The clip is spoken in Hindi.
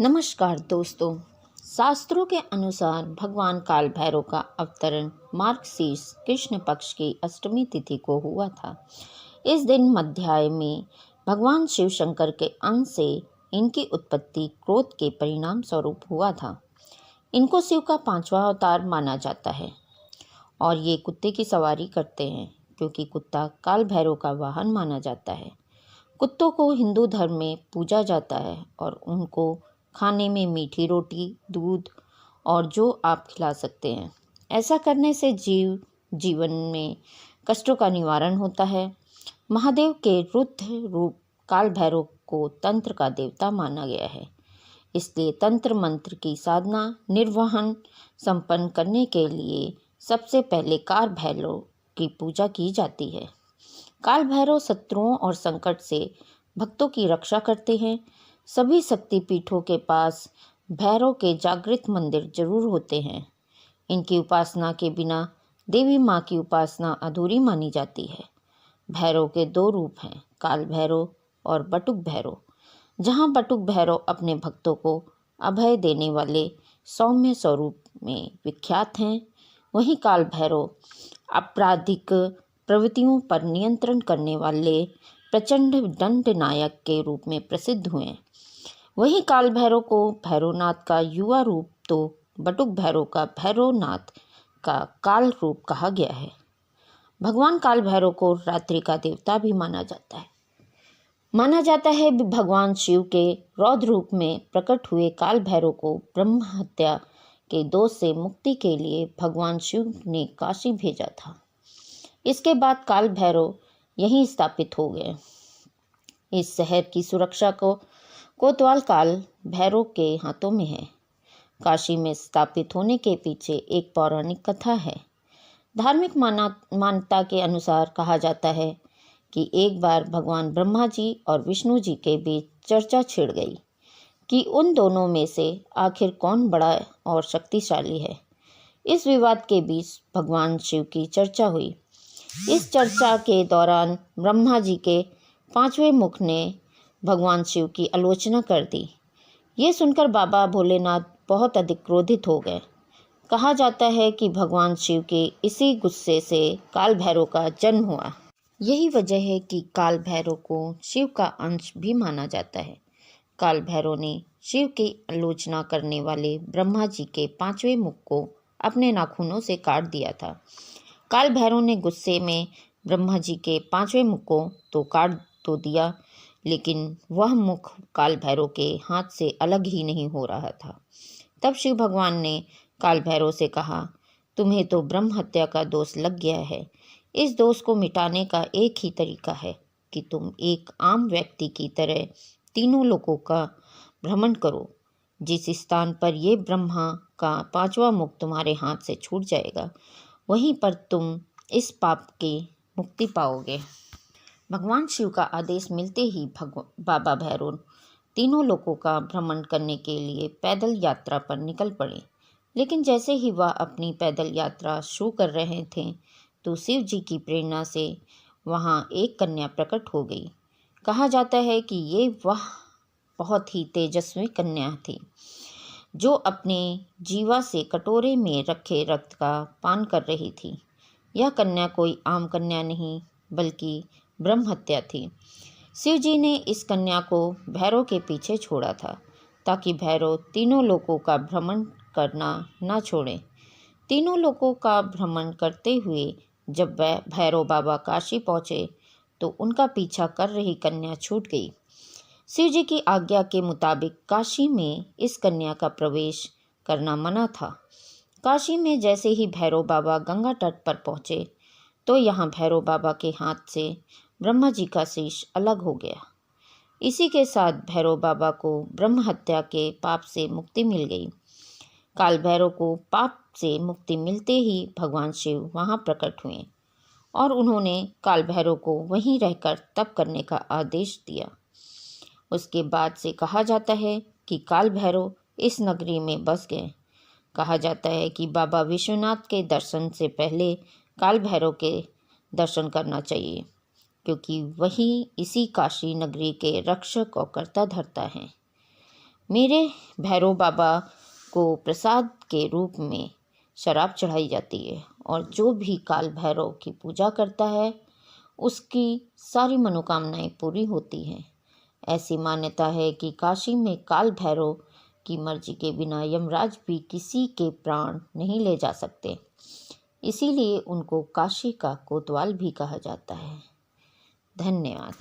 नमस्कार दोस्तों। शास्त्रों के अनुसार भगवान काल भैरव का अवतरण मार्गशीर्ष कृष्ण पक्ष की अष्टमी तिथि को हुआ था। इस दिन मध्याह्न में भगवान शिव शंकर के अंश से इनकी उत्पत्ति क्रोध के परिणाम स्वरूप हुआ था। इनको शिव का पांचवा अवतार माना जाता है और ये कुत्ते की सवारी करते हैं क्योंकि कुत्ता काल भैरव का वाहन माना जाता है। कुत्तों को हिंदू धर्म में पूजा जाता है और उनको खाने में मीठी रोटी, दूध और जो आप खिला सकते हैं। ऐसा करने से जीवन में कष्टों का निवारण होता है। महादेव के रुद्र रूप काल भैरव को तंत्र का देवता माना गया है, इसलिए तंत्र मंत्र की साधना निर्वहन संपन्न करने के लिए सबसे पहले काल भैरव की पूजा की जाती है। काल भैरव शत्रुओं और संकट से भक्तों की रक्षा करते हैं। सभी शक्तिपीठों के पास भैरव के जागृत मंदिर जरूर होते हैं। इनकी उपासना के बिना देवी माँ की उपासना अधूरी मानी जाती है। भैरव के दो रूप हैं, काल भैरव और बटुक भैरव। जहाँ बटुक भैरव अपने भक्तों को अभय देने वाले सौम्य स्वरूप में विख्यात हैं, वहीं काल भैरव आपराधिक प्रवृत्तियों पर नियंत्रण करने वाले प्रचंड दंड नायक के रूप में प्रसिद्ध हुए। वहीं काल भैरव को भैरवनाथ का युवा रूप तो बटुक भैरव का भैरवनाथ का काल रूप कहा गया है। भगवान काल भैरव को रात्रि का देवता भी माना जाता है। भगवान शिव के रौद्र रूप में प्रकट हुए काल भैरव को ब्रह्म हत्या के दोष से मुक्ति के लिए भगवान शिव ने काशी भेजा था। इसके बाद काल भैरव यहीं स्थापित हो गए। इस शहर की सुरक्षा को कोतवाल काल भैरव के हाथों में है। काशी में स्थापित होने के पीछे एक पौराणिक कथा है। धार्मिक मान्यता के अनुसार कहा जाता है कि एक बार भगवान ब्रह्मा जी और विष्णु जी के बीच चर्चा छिड़ गई कि उन दोनों में से आखिर कौन बड़ा और शक्तिशाली है। इस विवाद के बीच भगवान शिव की चर्चा हुई। इस चर्चा के दौरान ब्रह्मा जी के पांचवें मुख ने भगवान शिव की आलोचना कर दी। ये सुनकर बाबा भोलेनाथ बहुत अधिक क्रोधित हो गए। कहा जाता है कि भगवान शिव के इसी गुस्से से काल भैरव का जन्म हुआ। यही वजह है कि काल भैरव को शिव का अंश भी माना जाता है। काल भैरव ने शिव की आलोचना करने वाले ब्रह्मा जी के पांचवें मुख को अपने नाखूनों से काट दिया था। काल भैरव ने गुस्से में ब्रह्मा जी के पांचवें मुख को तो काट तो दिया, लेकिन वह मुख काल भैरव के हाथ से अलग ही नहीं हो रहा था। तब शिव भगवान ने काल भैरव से कहा, तुम्हें तो ब्रह्म हत्या का दोष लग गया है। इस दोष को मिटाने का एक ही तरीका है कि तुम एक आम व्यक्ति की तरह तीनों लोकों का भ्रमण करो। जिस स्थान पर ये ब्रह्मा का पांचवा मुख तुम्हारे हाथ से छूट जाएगा, वहीं पर तुम इस पाप की मुक्ति पाओगे। भगवान शिव का आदेश मिलते ही बाबा भैरव तीनों लोकों का भ्रमण करने के लिए पैदल यात्रा पर निकल पड़े। लेकिन जैसे ही वह अपनी पैदल यात्रा शुरू कर रहे थे तो शिव जी की प्रेरणा से वहाँ एक कन्या प्रकट हो गई। कहा जाता है कि ये वह बहुत ही तेजस्वी कन्या थी जो अपने जीवा से कटोरे में रखे रक्त का पान कर रही थी। यह कन्या कोई आम कन्या नहीं बल्कि ब्रह्म हत्या थी। शिव जी ने इस कन्या को भैरव के पीछे छोड़ा था ताकि भैरव तीनों लोकों का भ्रमण करना न छोड़े। तीनों लोकों का भ्रमण करते हुए जब भैरव बाबा काशी पहुँचे तो उनका पीछा कर रही कन्या छूट गई। शिव जी की आज्ञा के मुताबिक काशी में इस कन्या का प्रवेश करना मना था। काशी में जैसे ही भैरव बाबा गंगा तट पर पहुँचे तो यहाँ भैरव बाबा के हाथ से ब्रह्मा जी का शीश अलग हो गया। इसी के साथ भैरव बाबा को ब्रह्म हत्या के पाप से मुक्ति मिल गई। काल भैरव को पाप से मुक्ति मिलते ही भगवान शिव वहाँ प्रकट हुए और उन्होंने काल भैरव को वहीं रहकर तप करने का आदेश दिया। उसके बाद से कहा जाता है कि काल भैरव इस नगरी में बस गए। कहा जाता है कि बाबा विश्वनाथ के दर्शन से पहले काल भैरव के दर्शन करना चाहिए, क्योंकि वही इसी काशी नगरी के रक्षक और कर्ता धर्ता हैं। मेरे भैरव बाबा को प्रसाद के रूप में शराब चढ़ाई जाती है और जो भी काल भैरव की पूजा करता है उसकी सारी मनोकामनाएं पूरी होती हैं। ऐसी मान्यता है कि काशी में काल भैरव की मर्जी के बिना यमराज भी किसी के प्राण नहीं ले जा सकते, इसीलिए उनको काशी का कोतवाल भी कहा जाता है। धन्यवाद।